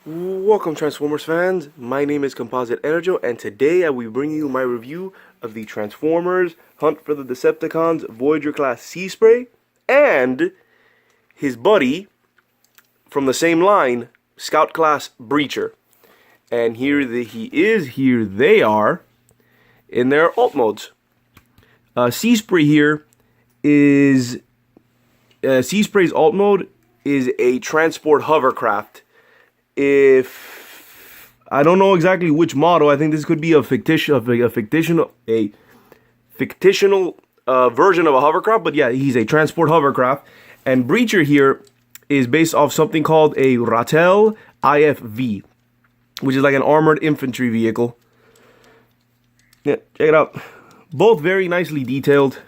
Welcome Transformers fans, my name is Composite EnerJoe and today I will bring you my review of the Transformers Hunt for the Decepticons Voyager class Sea Spray and his buddy from the same line, Scout class Breacher. And here here they are in their alt modes. Sea Spray here is, Sea Spray's alt mode is a transport hovercraft. If I don't know exactly which model, I think this could be a fictional version of a hovercraft. But yeah, he's a transport hovercraft. And Breacher here is based off something called a Ratel IFV, which is like an armored infantry vehicle. Yeah, check it out. Both very nicely detailed.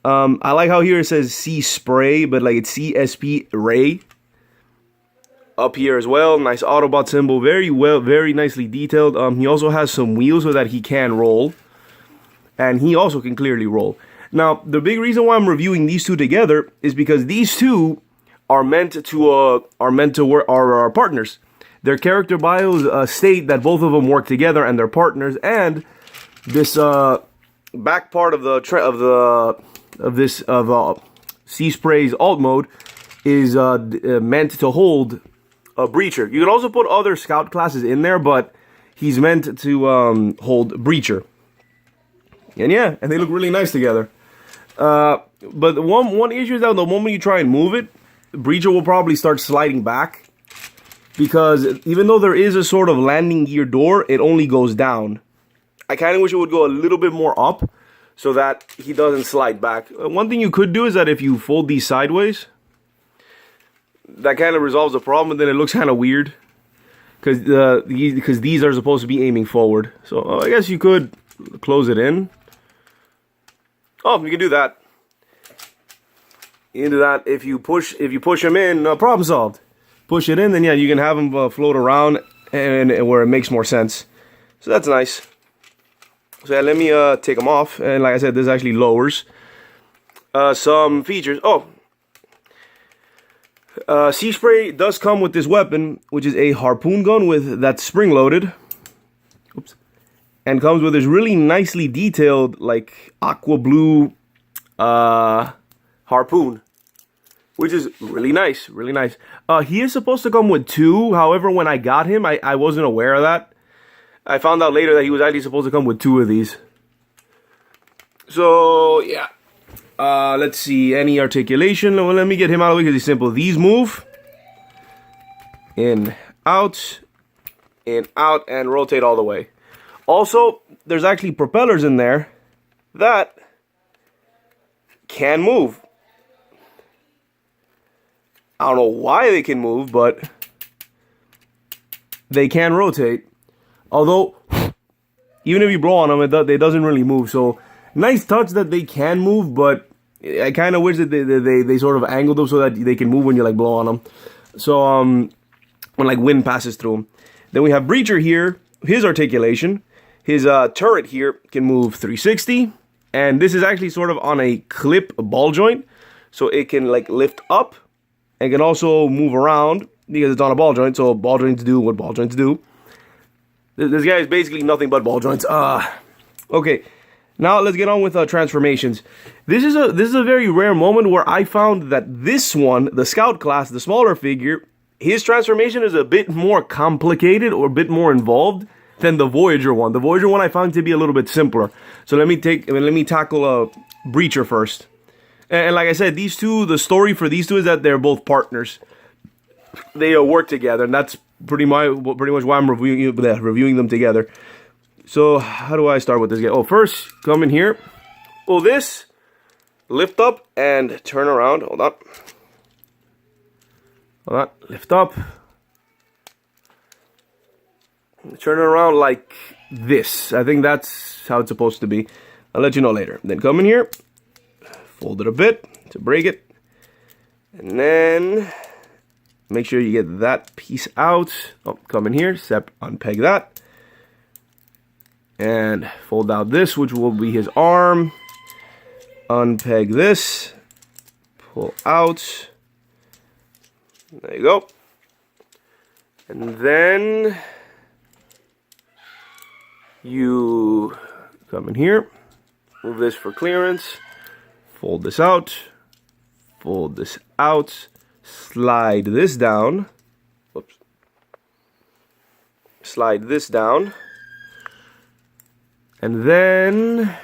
I like how here it says Sea Spray, but like it's CSP Ray. Up here as well, nice Autobot symbol, very nicely detailed. He also has some wheels so that he can roll, and he also can clearly roll. Now, the big reason why I'm reviewing these two together is because these two are meant to work, are partners. Their character bios state that both of them work together and they're partners. And this back part of Sea Spray's alt mode is meant to hold a Breacher. You can also put other scout classes in there, but he's meant to hold Breacher. And yeah, and they look really nice together. But one issue is that the moment you try and move it, Breacher will probably start sliding back, because even though there is a sort of landing gear door, it only goes down. I kind of wish it would go a little bit more up so that he doesn't slide back. One thing you could do is that if you fold these sideways, that kind of resolves the problem, and then it looks kind of weird because these are supposed to be aiming forward. So I guess you could close it in. Oh, you can do that. You can do that if you push them in. Problem solved. Push it in, then yeah, you can have them float around and where it makes more sense. So that's nice. So yeah, let me take them off. And like I said, this actually lowers some features. Oh. Sea Spray does come with this weapon, which is a harpoon gun that's spring-loaded. Oops. And comes with this really nicely detailed, like, aqua blue harpoon, which is really nice, really nice. He is supposed to come with two. However, when I got him, I wasn't aware of that. I found out later that he was actually supposed to come with two of these. So, yeah. Let's see, any articulation. Well, let me get him out of the way because he's simple. These move in, out, and rotate all the way. Also, there's actually propellers in there that can move. I don't know why they can move, but they can rotate. Although, even if you blow on them, it doesn't really move. So, nice touch that they can move, but I kind of wish that they sort of angled them so that they can move when you like blow on them. So when like wind passes through them. Then we have Breacher here. His articulation, his turret here can move 360, and this is actually sort of on a clip ball joint, so it can like lift up and can also move around because it's on a ball joint. So ball joints do what ball joints do. This guy is basically nothing but ball joints. Okay. Now let's get on with transformations. This is a very rare moment where I found that this one, the Scout class, the smaller figure, his transformation is a bit more complicated or a bit more involved than the Voyager one. The Voyager one I found to be a little bit simpler. So let me tackle Breacher first. And like I said, these two, the story for these two is that they're both partners. They work together, and that's pretty much why I'm reviewing them together. So, how do I start with this guy? Oh, first, come in here. Pull this, lift up, and turn around. Hold on. Hold on. Lift up. Turn it around like this. I think that's how it's supposed to be. I'll let you know later. Then come in here. Fold it a bit to break it. And then make sure you get that piece out. Oh, come in here. Unpeg that. And fold out this, which will be his arm. Unpeg this. Pull out. There you go. And then you come in here, move this for clearance, fold this out, slide this down, whoops, slide this down, and then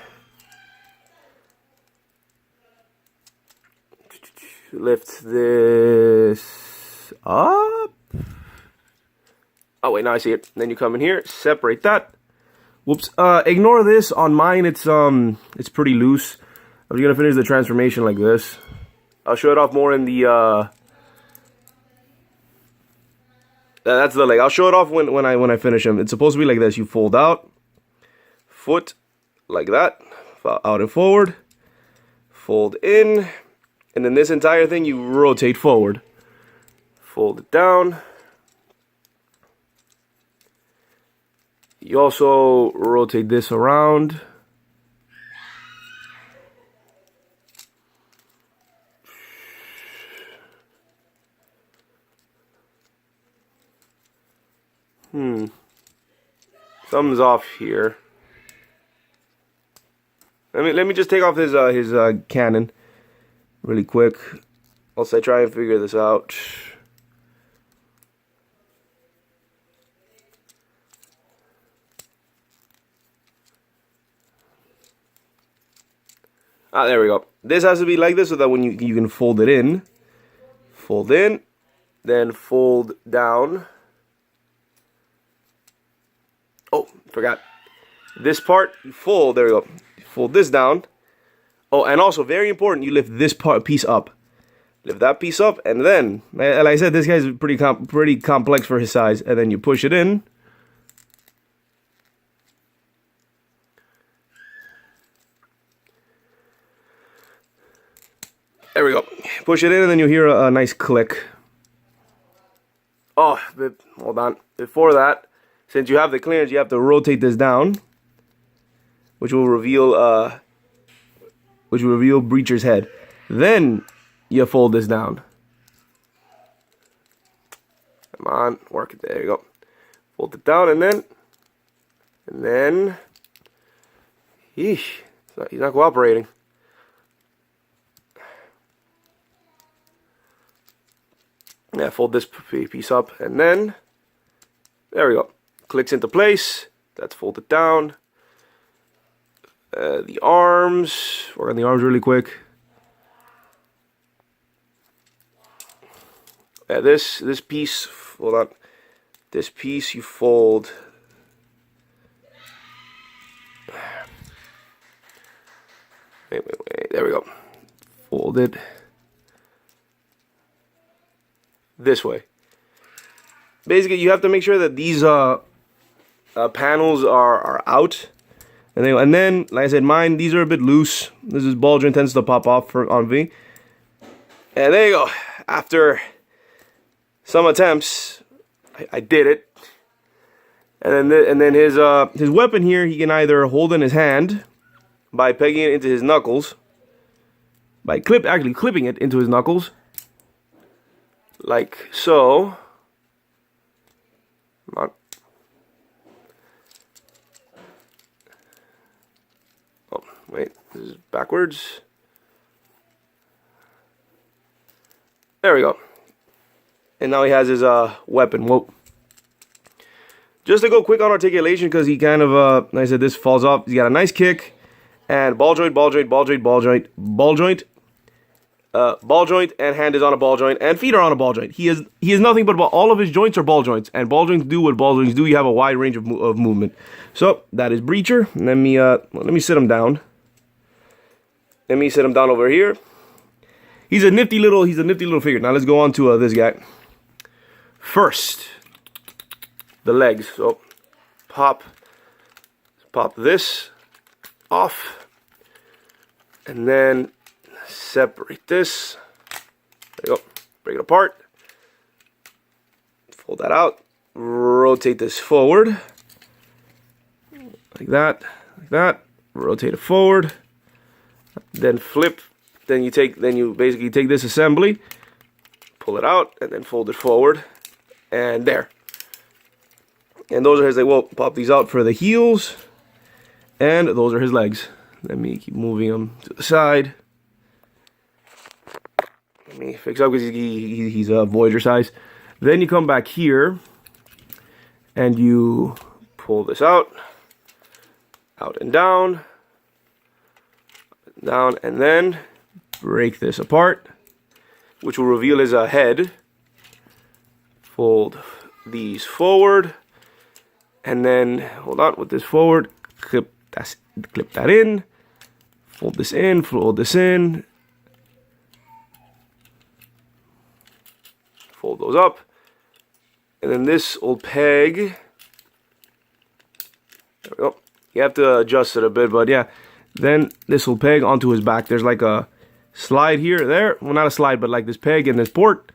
lift this up. Oh wait, now I see it. Then you come in here, separate that. Whoops. Ignore this. On mine, it's pretty loose. I'm just gonna finish the transformation like this. I'll show it off more in the. That's the leg. I'll show it off when I finish them. It's supposed to be like this. You fold out, foot, like that, out and forward, fold in, and then this entire thing you rotate forward. Fold it down. You also rotate this around. Something's off here. Let me just take off his cannon really quick. Whilst I try and figure this out. Ah, there we go. This has to be like this so that when you can fold it in, then fold down. Oh, forgot. This part, you fold, there we go. You fold this down. Oh, and also, very important, you lift this piece up. Lift that piece up, and then, like I said, this guy's pretty complex for his size. And then you push it in. There we go. Push it in, and then you hear a nice click. Oh, hold on. Before that, since you have the clearance, you have to rotate this down, which will reveal Breacher's head. Then you fold this down. Come on, work it. There you go. Fold it down, and then, he's not cooperating. Yeah, fold this piece up, and then, there we go. Clicks into place. That's folded down. The arms. Work on the arms really quick. Yeah, this piece, hold on. This piece you fold. Wait. There we go. Fold it this way. Basically, you have to make sure that these panels are out, and then, like I said, mine, these are a bit loose. This ball joint tends to pop off on V, and there you go. After some attempts, I did it, and then his weapon here, he can either hold in his hand by pegging it into his knuckles, by clipping it into his knuckles, like so. Come on. Oh, wait, this is backwards. There we go. And now he has his weapon. Whoa. Just to go quick on articulation, because he kind of, like I said, this falls off. He's got a nice kick, and ball joint, ball joint, ball joint, ball joint, ball joint. Ball joint, and hand is on a ball joint, and feet are on a ball joint. He is nothing but all of his joints are ball joints, and ball joints do what ball joints do. You have a wide range of movement. So that is Breacher. Let me sit him down. Let me sit him down over here. He's a nifty little figure. Now let's go on to this guy. First, the legs. So pop this off, and then separate this. There you go. Break it apart. Fold that out. Rotate this forward. Like that. Like that. Rotate it forward. Then flip. Then you basically take this assembly, pull it out, and then fold it forward. And there. And those are his, well, pop these out for the heels. And those are his legs. Let me keep moving them to the side. Let me fix up because he's a Voyager size. Then you come back here and you pull this out and down, and then break this apart, which will reveal his head. Fold these forward, and then hold on with this forward. Clip that in. Fold this in. Fold this in. Fold those up, and then this old peg. There we go. You have to adjust it a bit, but yeah. Then this will peg onto his back. There's like a slide here, there. Well, not a slide, but like this peg and this port.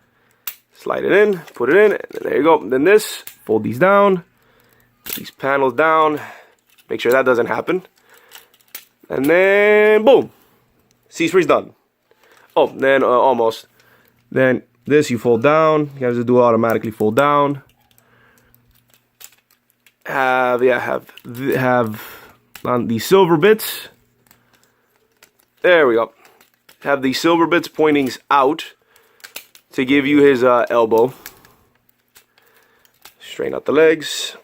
Slide it in, put it in, and there you go. Then this, fold these down, put these panels down. Make sure that doesn't happen. And then, boom. C-Spray done. Oh, then almost. Then this you fold down. You have to do automatically fold down. Have on these silver bits. There we go. Have these silver bits pointing out to give you his elbow. Straighten out the legs.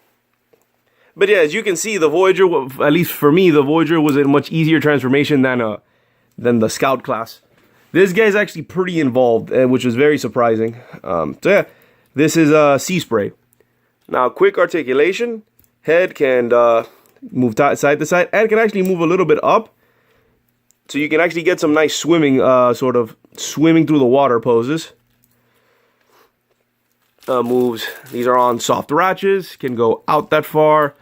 But yeah, as you can see, the Voyager, at least for me, the Voyager was a much easier transformation than the Scout class. This guy's actually pretty involved, which was very surprising. So yeah, this is C-Spray. Now, quick articulation. Head can move side to side, and can actually move a little bit up. So you can actually get some nice swimming, sort of swimming through the water poses. Moves. These are on soft ratchets. Can go out that far.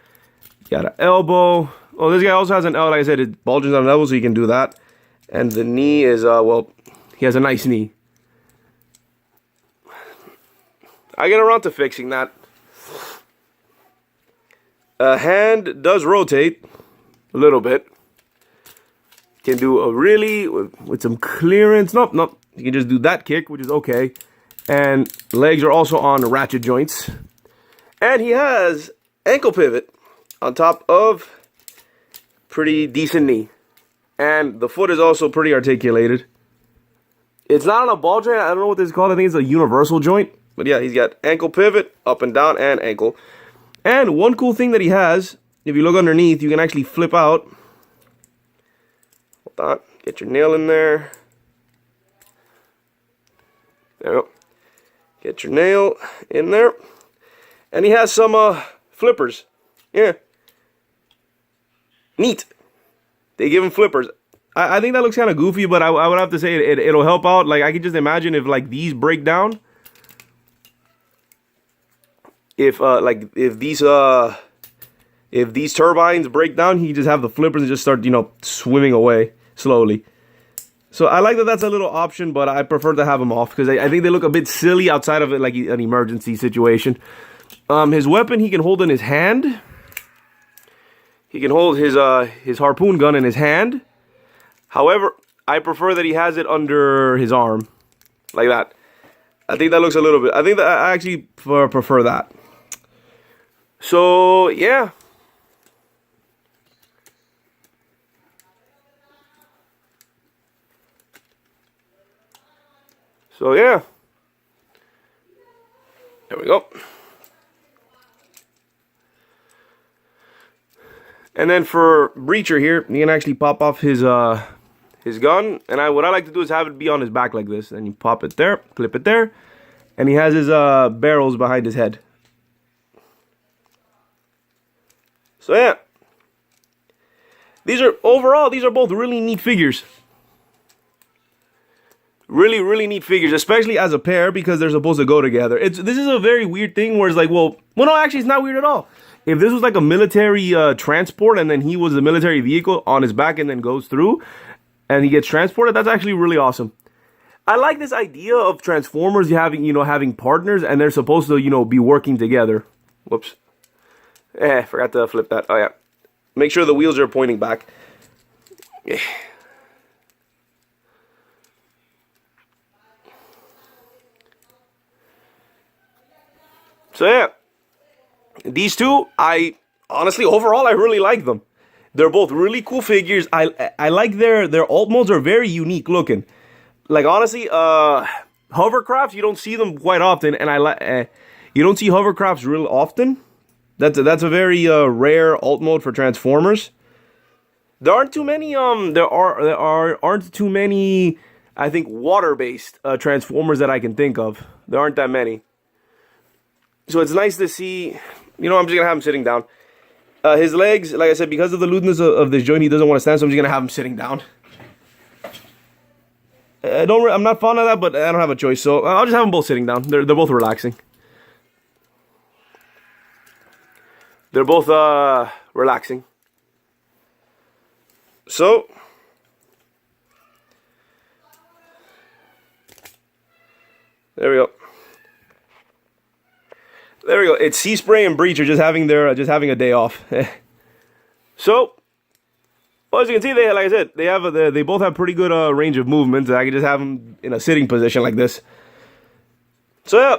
Got an elbow. Oh, this guy also has an elbow. Like I said, it bulges on an elbow, so you can do that. And the knee is, well, he has a nice knee. I get around to fixing that. Hand does rotate a little bit. Can do a really, with some clearance. Nope. You can just do that kick, which is okay. And legs are also on ratchet joints. And he has ankle pivot on top of pretty decent knee. And the foot is also pretty articulated. It's not on a ball joint. I don't know what this is called. I think it's a universal joint. But yeah, he's got ankle pivot, up and down, and ankle. And one cool thing that he has, if you look underneath, you can actually flip out. Hold on. Get your nail in there. There you go. Get your nail in there. And he has some flippers. Yeah. Neat. They give him flippers. I think that looks kind of goofy, but I would have to say it'll help out. Like, I could just imagine if, like, these break down. If these turbines break down, he just have the flippers and just start, swimming away slowly. So I like that that's a little option, but I prefer to have them off because I think they look a bit silly outside of it, like an emergency situation. His weapon he can hold in his hand. He can hold his harpoon gun in his hand. However, I prefer that he has it under his arm, like that. I think that looks a little bit. I think that I actually prefer that. So yeah. So yeah. There we go. And then for Breacher here, you can actually pop off his gun. And what I like to do is have it be on his back like this. And you pop it there, clip it there. And he has his barrels behind his head. So yeah. These are both really neat figures. Really neat figures, especially as a pair because they're supposed to go together. This is a very weird thing where it's like, well, no, actually it's not weird at all. If this was like a military transport and then he was a military vehicle on his back and then goes through and he gets transported, that's actually really awesome. I like this idea of Transformers having partners and they're supposed to, be working together. Whoops. Forgot to flip that. Oh yeah. Make sure the wheels are pointing back. So yeah. These two, I honestly, overall, I really like them. They're both really cool figures. I like their alt modes are very unique looking. Like honestly, hovercrafts, you don't see them quite often, and you don't see hovercrafts real often. That's a very rare alt mode for Transformers. There aren't too many. Aren't too many. I think water-based Transformers that I can think of. There aren't that many. So it's nice to see. You know, I'm just gonna have him sitting down. His legs, like I said, because of the looseness of this joint, he doesn't want to stand. So I'm just gonna have him sitting down. I'm not fond of that, but I don't have a choice. So I'll just have them both sitting down. They're both relaxing. They're both relaxing. So there we go. There we go. It's Sea Spray and Breacher just having a day off. So, well, as you can see, like I said, they both have pretty good range of movement. I can just have them in a sitting position like this. So yeah,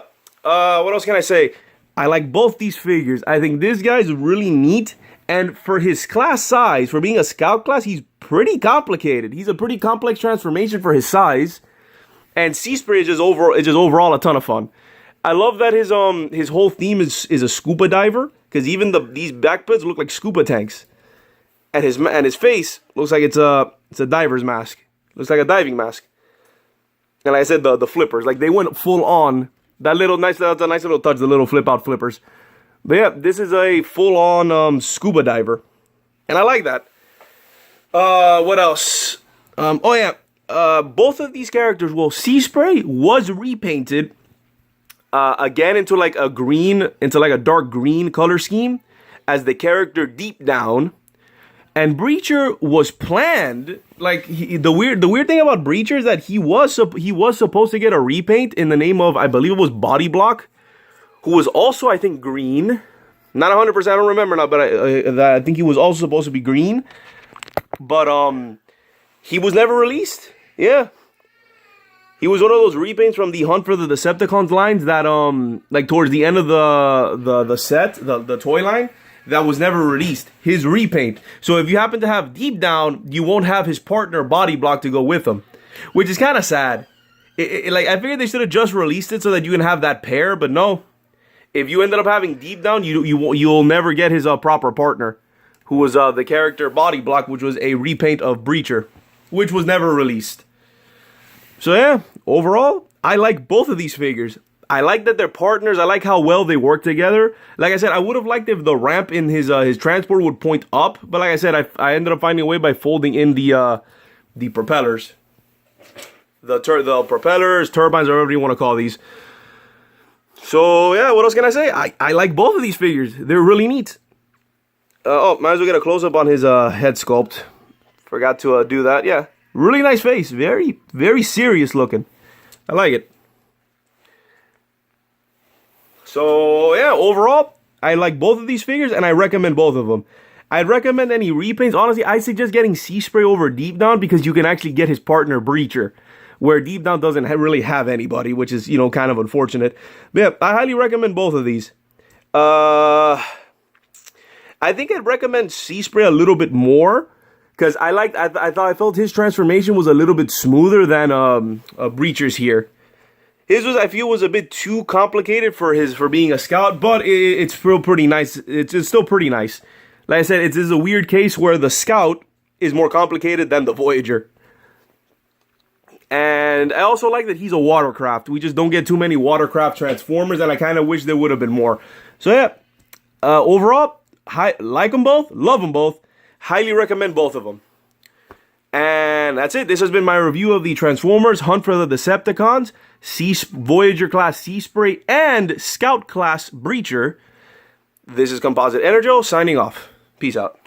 what else can I say? I like both these figures. I think this guy's really neat, and for his class size, for being a scout class, he's pretty complicated. He's a pretty complex transformation for his size, and Sea Spray is just overall a ton of fun. I love that his whole theme is a scuba diver, because even these backpads look like scuba tanks, and his face looks like it's a diver's mask. Looks like a diving mask. And like I said, the flippers, like they went full on. That's a nice little touch, the little flip out flippers. But yeah, this is a full on scuba diver, and I like that. What else? Oh yeah, both of these characters. Well, Sea Spray was repainted. Again into like a dark green color scheme as the character Deep Down, and Breacher was planned. Like the weird thing about Breacher is that he was supposed to get a repaint in the name of, I believe it was Body Block, who was also, I think, green. Not 100%, I don't remember now, but I think he was also supposed to be green. But he was never released. Yeah. He was one of those repaints from the Hunt for the Decepticons lines that, like towards the end of the set, the toy line, that was never released. His repaint. So if you happen to have Deep Down, you won't have his partner Body Block to go with him, which is kind of sad. Like I figured they should have just released it so that you can have that pair, but no. If you ended up having Deep Down, you'll never get his proper partner, who was the character Body Block, which was a repaint of Breacher, which was never released. So yeah, overall, I like both of these figures. I like that they're partners. I like how well they work together. Like I said, I would have liked if the ramp in his transport would point up, but like I said, I ended up finding a way by folding in the propellers, the propellers, turbines, or whatever you want to call these. So yeah, what else can I say? I like both of these figures. They're really neat. Might as well get a close up on his head sculpt. Forgot to do that. Yeah. Really nice face. Very, very serious looking. I like it. So, yeah, overall, I like both of these figures, and I recommend both of them. I'd recommend any repaints. Honestly, I suggest getting Sea Spray over Deep Down, because you can actually get his partner Breacher, where Deep Down doesn't really have anybody, which is, kind of unfortunate. But yeah, I highly recommend both of these. I think I'd recommend Sea Spray a little bit more, because I felt his transformation was a little bit smoother than Breacher's here. His I feel was a bit too complicated for being a scout, but it's still pretty nice. It's still pretty nice. Like I said, this is a weird case where the scout is more complicated than the Voyager. And I also like that he's a watercraft. We just don't get too many watercraft Transformers, and I kind of wish there would have been more. So yeah, overall, like them both, love them both. Highly recommend both of them. And that's it. This has been my review of the Transformers Hunt for the Decepticons, Voyager class Sea Spray, and Scout class Breacher. This is Composite EnerJoe signing off. Peace out.